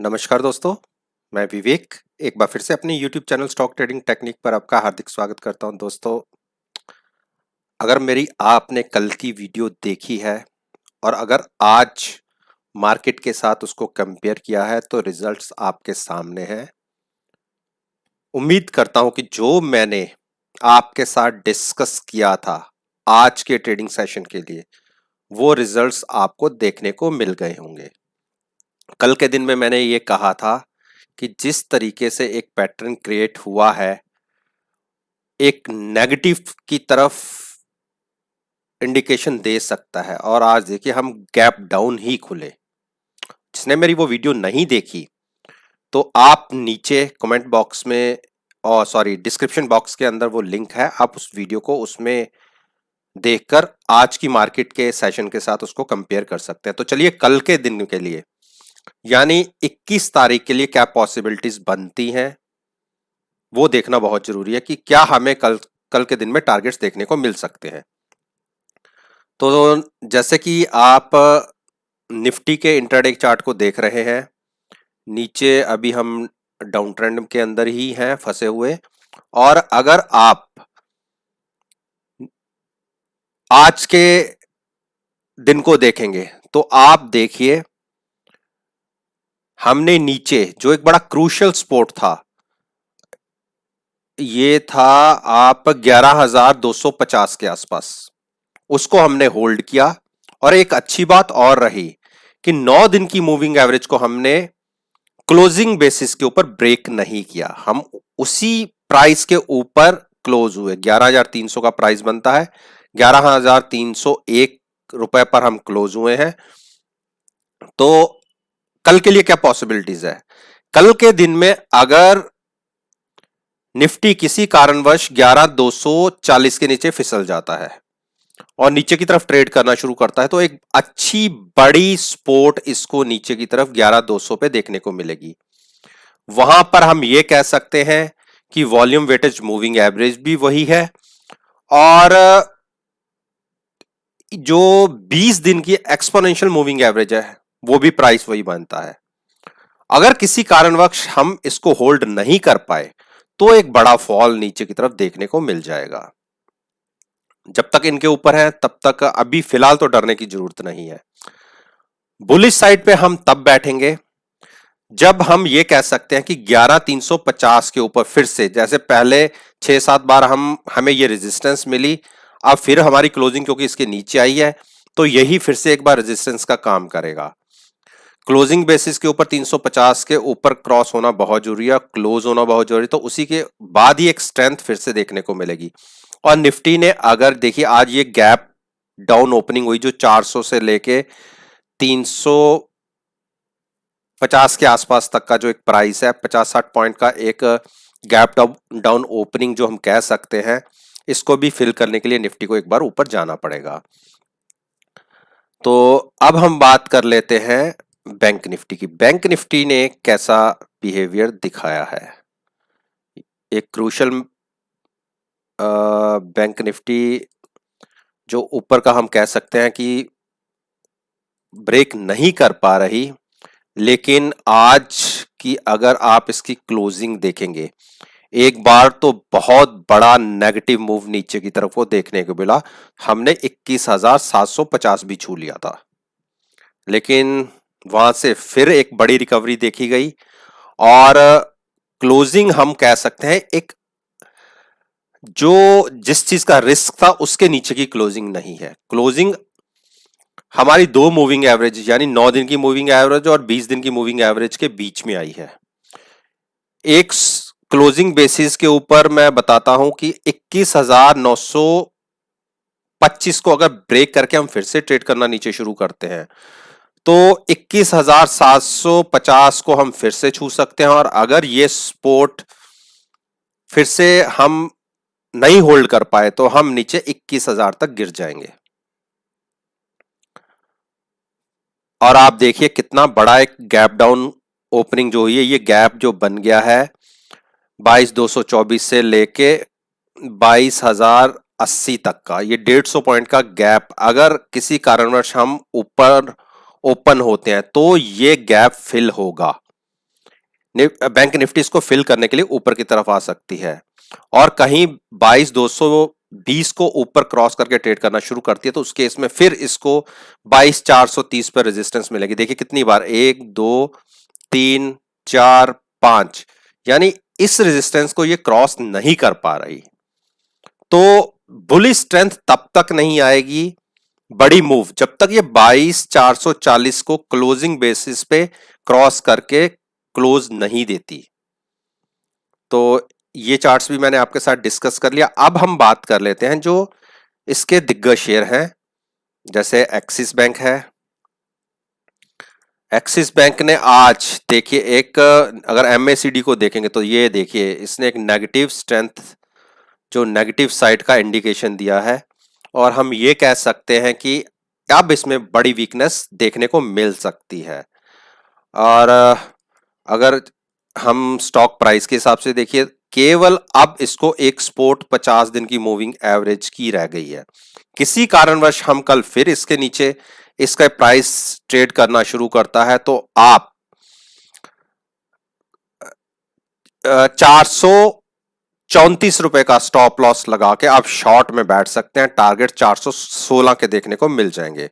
नमस्कार दोस्तों, मैं विवेक एक बार फिर से अपने YouTube channel stock trading technique पर आपका हार्दिक स्वागत करता हूं। दोस्तों, अगर मेरी आपने कल की वीडियो देखी है और अगर आज मार्केट के साथ उसको कंपेयर किया है तो रिजल्ट्स आपके सामने हैं। उम्मीद करता हूं कि जो मैंने आपके साथ डिस्कस किया था आज के ट्रेडिंग सेशन के लिए वो रिजल्ट्स आपको देखने को मिल गए होंगे। कल के दिन में मैंने ये कहा था कि जिस तरीके से एक पैटर्न क्रिएट हुआ है एक नेगेटिव की तरफ इंडिकेशन दे सकता है और आज देखिए हम गैप डाउन ही खुले। जिसने मेरी वो वीडियो नहीं देखी तो आप नीचे कमेंट बॉक्स में और सॉरी डिस्क्रिप्शन बॉक्स के अंदर वो लिंक है, आप उस वीडियो को उसमें देखकर आज की मार्केट के सेशन के साथ उसको कंपेयर कर सकते हैं। तो चलिए कल के दिन के लिए यानी 21 तारीख के लिए क्या पॉसिबिलिटीज बनती हैं वो देखना बहुत जरूरी है कि क्या हमें कल कल के दिन में टारगेट्स देखने को मिल सकते हैं। तो जैसे कि आप निफ्टी के इंट्राडे चार्ट को देख रहे हैं, नीचे अभी हम डाउन ट्रेंड के अंदर ही हैं फंसे हुए। और अगर आप आज के दिन को देखेंगे तो आप देखिए हमने नीचे जो एक बड़ा क्रूशियल स्पॉट था ये था आप 11,250 के आसपास, उसको हमने होल्ड किया। और एक अच्छी बात और रही कि 9 दिन की मूविंग एवरेज को हमने क्लोजिंग बेसिस के ऊपर ब्रेक नहीं किया, हम उसी प्राइस के ऊपर क्लोज हुए। 11,300 का प्राइस बनता है, 11,301 रुपए पर हम क्लोज हुए हैं। तो कल के लिए क्या पॉसिबिलिटीज है? कल के दिन में अगर निफ्टी किसी कारणवश 11,240 के नीचे फिसल जाता है और नीचे की तरफ ट्रेड करना शुरू करता है तो एक अच्छी बड़ी सपोर्ट इसको नीचे की तरफ 11,200 पे देखने को मिलेगी। वहां पर हम ये कह सकते हैं कि वॉल्यूम वेटेज मूविंग एवरेज भी वही है और जो 20 दिन की एक्सपोनेंशियल मूविंग एवरेज है वो भी प्राइस वही बनता है। अगर किसी कारणवश हम इसको होल्ड नहीं कर पाए तो एक बड़ा फॉल नीचे की तरफ देखने को मिल जाएगा। जब तक इनके ऊपर है तब तक अभी फिलहाल तो डरने की जरूरत नहीं है। बुलिश साइड पे हम तब बैठेंगे जब हम ये कह सकते हैं कि 11,350 के ऊपर फिर से, जैसे पहले 6-7 बार हमें ये रेजिस्टेंस मिली, अब फिर हमारी क्लोजिंग क्योंकि इसके नीचे आई है तो यही फिर से एक बार रेजिस्टेंस का काम करेगा। क्लोजिंग बेसिस के ऊपर 350 के ऊपर क्रॉस होना बहुत जरूरी है, क्लोज होना बहुत जरूरी है, तो उसी के बाद ही एक स्ट्रेंथ फिर से देखने को मिलेगी। और निफ्टी ने अगर देखिए आज ये गैप डाउन ओपनिंग हुई जो 400 से लेके 350 के आसपास तक का जो एक प्राइस है, 50-60 पॉइंट का एक गैप डाउन ओपनिंग जो हम कह सकते हैं, इसको भी फिल करने के लिए निफ्टी को एक बार ऊपर जाना पड़ेगा। तो अब हम बात कर लेते हैं बैंक निफ्टी की। बैंक निफ्टी ने कैसा बिहेवियर दिखाया है? एक क्रूशल बैंक निफ्टी जो ऊपर का हम कह सकते हैं कि ब्रेक नहीं कर पा रही, लेकिन आज की अगर आप इसकी क्लोजिंग देखेंगे एक बार तो बहुत बड़ा नेगेटिव मूव नीचे की तरफ को देखने को मिला। हमने 21,750 भी छू लिया था, लेकिन वहां से फिर एक बड़ी रिकवरी देखी गई और क्लोजिंग हम कह सकते हैं एक जो जिस चीज का रिस्क था उसके नीचे की क्लोजिंग नहीं है। क्लोजिंग हमारी दो मूविंग एवरेज यानी 9 दिन की मूविंग एवरेज और 20 दिन की मूविंग एवरेज के बीच में आई है। एक क्लोजिंग बेसिस के ऊपर मैं बताता हूं कि 21,925 को अगर ब्रेक करके हम फिर से ट्रेड करना नीचे शुरू करते हैं तो 21,750 को हम फिर से छू सकते हैं। और अगर ये सपोर्ट फिर से हम नहीं होल्ड कर पाए तो हम नीचे 21,000 तक गिर जाएंगे। और आप देखिए कितना बड़ा एक गैप डाउन ओपनिंग जो हुई है, ये गैप जो बन गया है 22,224 से लेके 22,080 तक का, ये 150 पॉइंट का गैप अगर किसी कारणवश हम ऊपर ओपन होते हैं तो ये गैप फिल होगा। बैंक निफ्टी इसको फिल करने के लिए ऊपर की तरफ आ सकती है और कहीं 22,220 को ऊपर क्रॉस करके ट्रेड करना शुरू करती है तो उस केस में फिर इसको 22,430 पर रेजिस्टेंस मिलेगी। देखिए कितनी बार, 1, 2, 3, 4, 5, यानी इस रेजिस्टेंस को ये क्रॉस नहीं कर पा रही। तो बुलिश स्ट्रेंथ तब तक नहीं आएगी बड़ी मूव जब तक ये 22,440 को क्लोजिंग बेसिस पे क्रॉस करके क्लोज नहीं देती। तो ये चार्ट्स भी मैंने आपके साथ डिस्कस कर लिया। अब हम बात कर लेते हैं जो इसके दिग्गज शेयर हैं, जैसे एक्सिस बैंक है। एक्सिस बैंक ने आज देखिए एक, अगर एमएसीडी को देखेंगे तो ये देखिए इसने एक नेगेटिव स्ट्रेंथ, जो नेगेटिव साइड का इंडिकेशन दिया है और हम ये कह सकते हैं कि अब इसमें बड़ी वीकनेस देखने को मिल सकती है। और अगर हम स्टॉक प्राइस के हिसाब से देखिए, केवल अब इसको एक स्पोर्ट 50 दिन की मूविंग एवरेज की रह गई है। किसी कारणवश हम कल फिर इसके नीचे इसका प्राइस ट्रेड करना शुरू करता है तो आप 434 रुपए का स्टॉप लॉस लगा के आप शॉर्ट में बैठ सकते हैं। टारगेट 416 के देखने को मिल जाएंगे।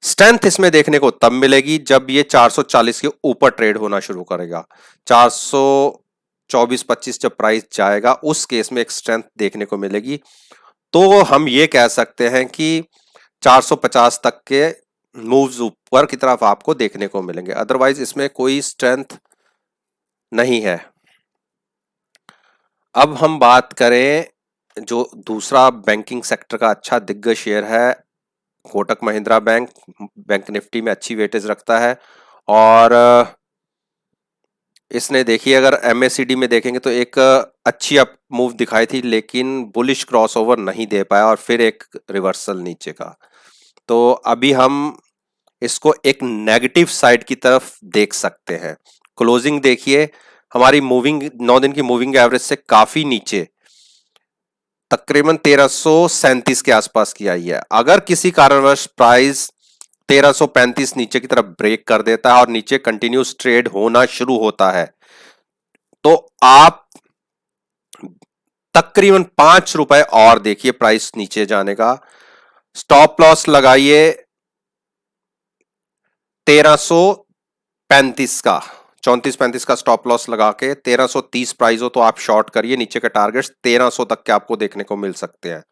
स्ट्रेंथ इसमें देखने को तब मिलेगी जब ये 440 के ऊपर ट्रेड होना शुरू करेगा। 424-25 जब प्राइस जाएगा उस केस में एक स्ट्रेंथ देखने को मिलेगी। तो हम ये कह सकते हैं कि 450 तक के मूव्स ऊपर की तरफ आपको देखने को मिलेंगे, अदरवाइज इसमें कोई स्ट्रेंथ नहीं है। अब हम बात करें जो दूसरा बैंकिंग सेक्टर का अच्छा दिग्गज शेयर है, Kotak Mahindra bank. Bank Nifty में अच्छी वेटेज रखता है और इसने देखिए अगर एमएसीडी में देखेंगे तो एक अच्छी अप मूव दिखाई थी लेकिन बुलिश क्रॉसओवर नहीं दे पाया और फिर एक रिवर्सल नीचे का। तो अभी हम इसको एक नेगेटिव साइड की तरफ देख सकते हैं। क्लोजिंग देखिए हमारी मूविंग 9 दिन की मूविंग एवरेज से काफी नीचे, तकरीबन 1337 के आसपास की आई है। अगर किसी कारणवश प्राइस 1335 नीचे की तरफ ब्रेक कर देता है और नीचे कंटिन्यूस ट्रेड होना शुरू होता है तो आप तकरीबन 5 रुपए और देखिए प्राइस नीचे जाने का। स्टॉप लॉस लगाइए 1335 का, 34-35 का स्टॉप लॉस लगा के 1330 प्राइस हो तो आप शॉर्ट करिए। नीचे के टारगेट्स 1300 तक के आपको देखने को मिल सकते हैं।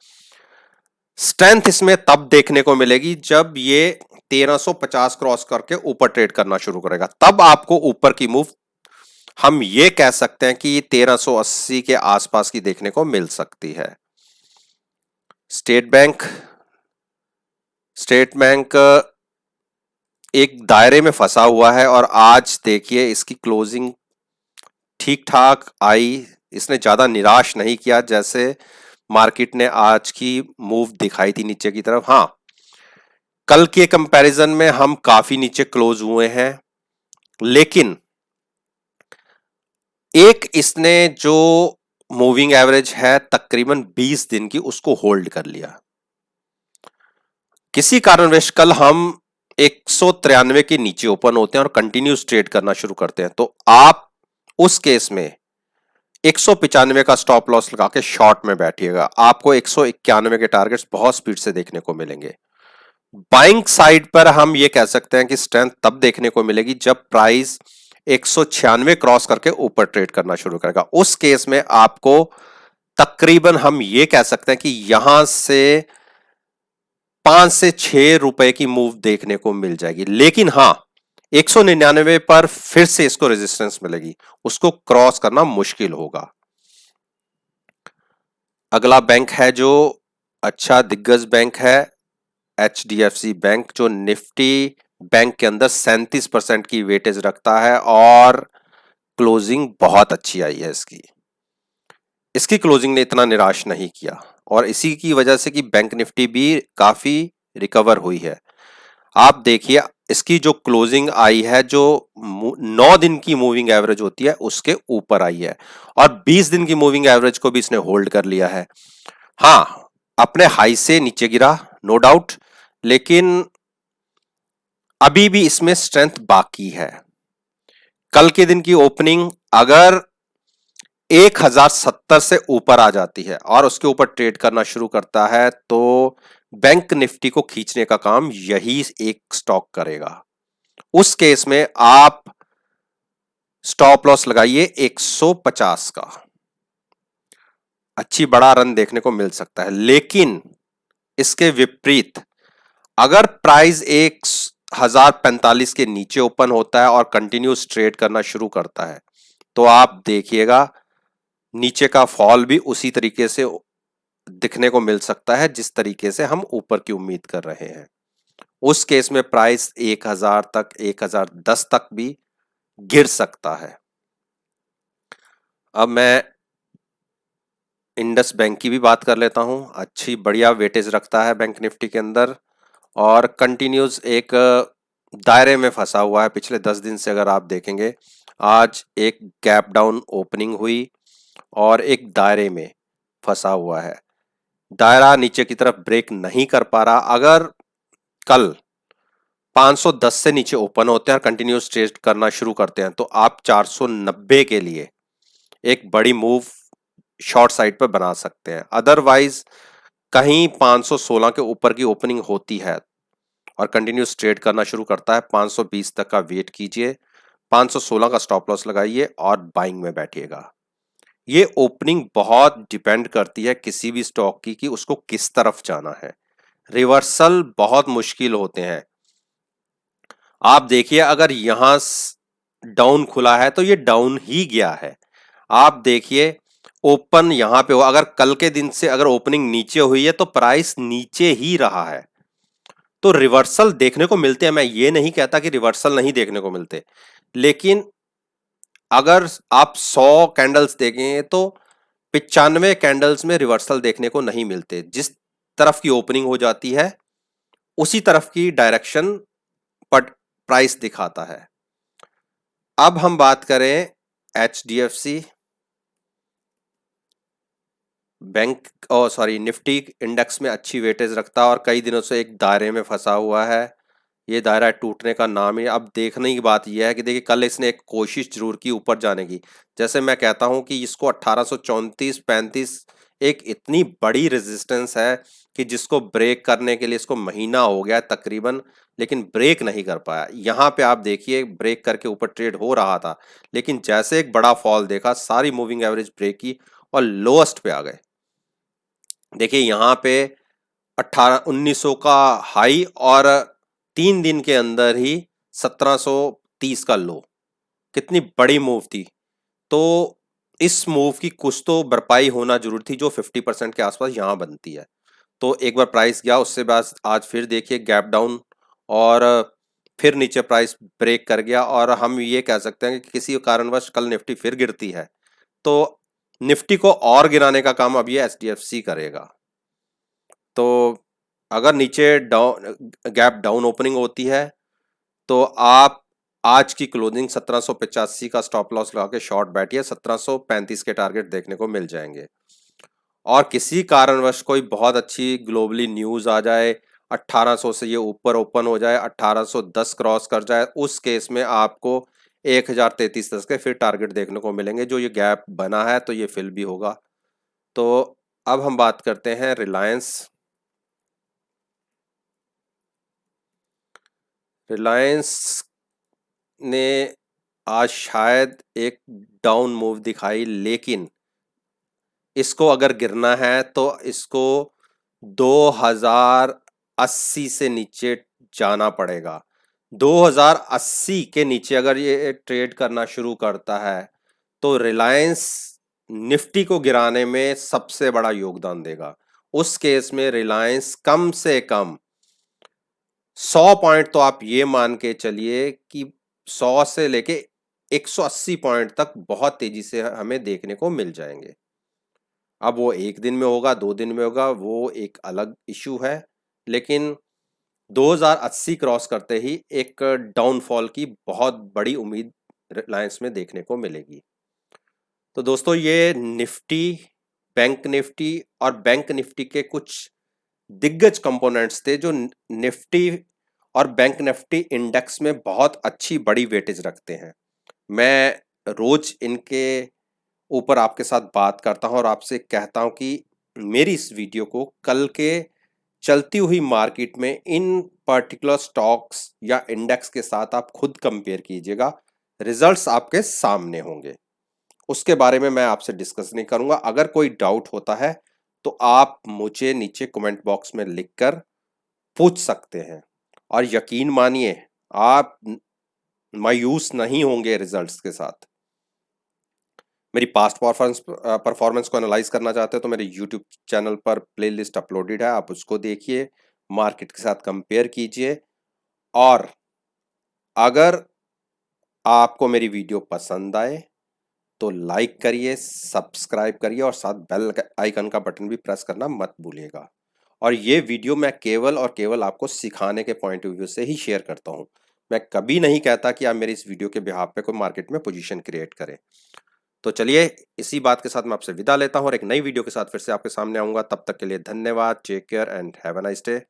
स्ट्रेंथ इसमें तब देखने को मिलेगी जब ये 1350 क्रॉस करके ऊपर ट्रेड करना शुरू करेगा, तब आपको ऊपर की मूव हम ये कह सकते हैं कि 1380 के आसपास की देखने को मिल सकती है। स्टेट बैंक एक दायरे में फंसा हुआ है और आज देखिए इसकी क्लोजिंग ठीक ठाक आई। इसने ज्यादा निराश नहीं किया जैसे मार्केट ने आज की मूव दिखाई थी नीचे की तरफ। हाँ, कल के कंपैरिजन में हम काफी नीचे क्लोज हुए हैं लेकिन एक इसने जो मूविंग एवरेज है तकरीबन 20 दिन की उसको होल्ड कर लिया। किसी कारणवश कल हम 193 के नीचे ओपन होते हैं और कंटिन्यूस ट्रेड करना शुरू करते हैं तो आप उस केस में 195 का स्टॉप लॉस लगा के शॉर्ट में बैठिएगा। आपको 191 के टारगेट्स बहुत स्पीड से देखने को मिलेंगे। बाइंग साइड पर हम ये कह सकते हैं कि स्ट्रेंथ तब देखने को मिलेगी जब प्राइस 196 क्रॉस करके ऊपर ट्रेड करना शुरू करेगा। उस केस में आपको तकरीबन हम ये कह सकते हैं कि यहां से 5 से 6 रुपए की मूव देखने को मिल जाएगी। लेकिन हां, 199 पर फिर से इसको रेजिस्टेंस मिलेगी, उसको क्रॉस करना मुश्किल होगा। अगला बैंक है जो अच्छा दिग्गज बैंक है, एचडीएफसी बैंक, जो निफ्टी बैंक के अंदर 37% की वेटेज रखता है और क्लोजिंग बहुत अच्छी आई है इसकी क्लोजिंग ने इतना निराश नहीं किया और इसी की वजह से कि बैंक निफ्टी भी काफी रिकवर हुई है। आप देखिए इसकी जो क्लोजिंग आई है जो 9 दिन की मूविंग एवरेज होती है उसके ऊपर आई है और 20 दिन की मूविंग एवरेज को भी इसने होल्ड कर लिया है। हाँ, अपने हाई से नीचे गिरा नो डाउट, लेकिन अभी भी इसमें स्ट्रेंथ बाकी है। कल के दिन की ओपनिंग अगर 1070 से ऊपर आ जाती है और उसके ऊपर ट्रेड करना शुरू करता है तो बैंक निफ्टी को खींचने का काम यही एक स्टॉक करेगा। उस केस में आप स्टॉप लॉस लगाइए 150 का। अच्छी बड़ा रन देखने को मिल सकता है, लेकिन इसके विपरीत अगर प्राइस 1045 के नीचे ओपन होता है और कंटिन्यूस ट्रेड करना शुरू करता है तो आप देखिएगा नीचे का फॉल भी उसी तरीके से दिखने को मिल सकता है जिस तरीके से हम ऊपर की उम्मीद कर रहे हैं। उस केस में प्राइस 1000 तक 1010 तक भी गिर सकता है। अब मैं इंडस बैंक की भी बात कर लेता हूं। अच्छी बढ़िया वेटेज रखता है बैंक निफ्टी के अंदर और कंटिन्यूस एक दायरे में फंसा हुआ है। पिछले 10 दिन से अगर आप देखेंगे, आज एक गैप डाउन ओपनिंग हुई और एक दायरे में फंसा हुआ है। दायरा नीचे की तरफ ब्रेक नहीं कर पा रहा। अगर कल 510 से नीचे ओपन होते हैं और कंटिन्यूस ट्रेड करना शुरू करते हैं तो आप 490 के लिए एक बड़ी मूव शॉर्ट साइड पर बना सकते हैं। अदरवाइज कहीं 516 के ऊपर की ओपनिंग होती है और कंटिन्यूस ट्रेड करना शुरू करता है, 520 तक का वेट कीजिए, 516 का स्टॉप लॉस लगाइए और बाइंग में बैठिएगा। ये ओपनिंग बहुत डिपेंड करती है किसी भी स्टॉक की कि उसको किस तरफ जाना है। रिवर्सल बहुत मुश्किल होते हैं। आप देखिए, अगर यहां डाउन खुला है तो ये डाउन ही गया है। आप देखिए ओपन यहां पे हो, अगर कल के दिन से अगर ओपनिंग नीचे हुई है तो प्राइस नीचे ही रहा है। तो रिवर्सल देखने को मिलते हैं, मैं ये नहीं कहता कि रिवर्सल नहीं देखने को मिलते, लेकिन अगर आप 100 कैंडल्स देखें तो 95 कैंडल्स में रिवर्सल देखने को नहीं मिलते। जिस तरफ की ओपनिंग हो जाती है उसी तरफ की डायरेक्शन पर प्राइस दिखाता है। अब हम बात करें HDFC बैंक और सॉरी निफ्टी इंडेक्स में अच्छी वेटेज रखता है और कई दिनों से एक दायरे में फंसा हुआ है। ये दायरा टूटने का नाम ही, अब देखने की बात यह है कि देखिए कल इसने एक कोशिश जरूर की ऊपर जाने की। जैसे मैं कहता हूं कि इसको 1834-35 एक इतनी बड़ी रेजिस्टेंस है कि जिसको ब्रेक करने के लिए इसको महीना हो गया तकरीबन, लेकिन ब्रेक नहीं कर पाया। यहाँ पे आप देखिए ब्रेक करके ऊपर ट्रेड हो रहा था, लेकिन जैसे एक बड़ा फॉल देखा, सारी मूविंग एवरेज ब्रेक की और लोएस्ट पे आ गए। देखिए यहाँ पे 1900 का हाई और 3 दिन के अंदर ही 1730 का लो। कितनी बड़ी मूव थी। तो इस मूव की कुछ तो भरपाई होना जरूर थी जो 50% के आसपास यहाँ बनती है। तो एक बार प्राइस गया, उससे बाद आज फिर देखिए गैप डाउन और फिर नीचे प्राइस ब्रेक कर गया और हम ये कह सकते हैं कि किसी कारणवश कल निफ्टी फिर गिरती है तो निफ्टी को और गिराने का काम अब ये HDFC करेगा। तो अगर नीचे डाउन गैप डाउन ओपनिंग होती है तो आप आज की क्लोजिंग 1785 का स्टॉप लॉस लगा के शॉर्ट बैठिए, 1735 के टारगेट देखने को मिल जाएंगे। और किसी कारणवश कोई बहुत अच्छी ग्लोबली न्यूज आ जाए, 1800 से ये ऊपर ओपन हो जाए, 1810 क्रॉस कर जाए, उस केस में आपको 1033 के फिर टारगेट देखने को मिलेंगे। जो ये गैप बना है तो ये फिल भी होगा। तो अब हम बात करते हैं रिलायंस। रिलायंस ने आज शायद एक डाउन मूव दिखाई, लेकिन इसको अगर गिरना है तो इसको 2080 से नीचे जाना पड़ेगा। 2080 के नीचे अगर ये ट्रेड करना शुरू करता है तो रिलायंस निफ्टी को गिराने में सबसे बड़ा योगदान देगा। उस केस में रिलायंस कम से कम 100 पॉइंट तो आप ये मान के चलिए कि 100 से लेके 180 पॉइंट तक बहुत तेजी से हमें देखने को मिल जाएंगे। अब वो एक दिन में होगा, 2 दिन में होगा, वो एक अलग इशू है, लेकिन 2080 क्रॉस करते ही एक डाउनफॉल की बहुत बड़ी उम्मीद रिलायंस में देखने को मिलेगी। तो दोस्तों ये निफ्टी, बैंक निफ्टी और बैंक निफ्टी के कुछ दिग्गज कंपोनेंट्स थे जो निफ्टी और बैंक निफ्टी इंडेक्स में बहुत अच्छी बड़ी वेटेज रखते हैं। मैं रोज इनके ऊपर आपके साथ बात करता हूं और आपसे कहता हूं कि मेरी इस वीडियो को कल के चलती हुई मार्केट में इन पर्टिकुलर स्टॉक्स या इंडेक्स के साथ आप खुद कंपेयर कीजिएगा। रिजल्ट्स आपके सामने होंगे, उसके बारे में मैं आपसे डिस्कस नहीं करूंगा। अगर कोई डाउट होता है तो आप मुझे नीचे कमेंट बॉक्स में लिखकर पूछ सकते हैं, और यकीन मानिए आप मायूस नहीं होंगे रिजल्ट्स के साथ। मेरी पास्ट परफॉर्मेंस को एनालाइज करना चाहते हो तो मेरे यूट्यूब चैनल पर प्लेलिस्ट अपलोडेड है, आप उसको देखिए, मार्केट के साथ कंपेयर कीजिए। और अगर आपको मेरी वीडियो पसंद आए तो लाइक करिए, सब्सक्राइब करिए और साथ बेल आइकन का बटन भी प्रेस करना मत भूलिएगा। और ये वीडियो मैं केवल और केवल आपको सिखाने के पॉइंट ऑफ व्यू से ही शेयर करता हूँ। मैं कभी नहीं कहता कि आप मेरी इस वीडियो के बिहाफ पे कोई मार्केट में पोजीशन क्रिएट करें। तो चलिए, इसी बात के साथ मैं आपसे विदा लेता हूँ और एक नई वीडियो के साथ फिर से आपके सामने आऊंगा। तब तक के लिए धन्यवाद। Take care and have a nice day.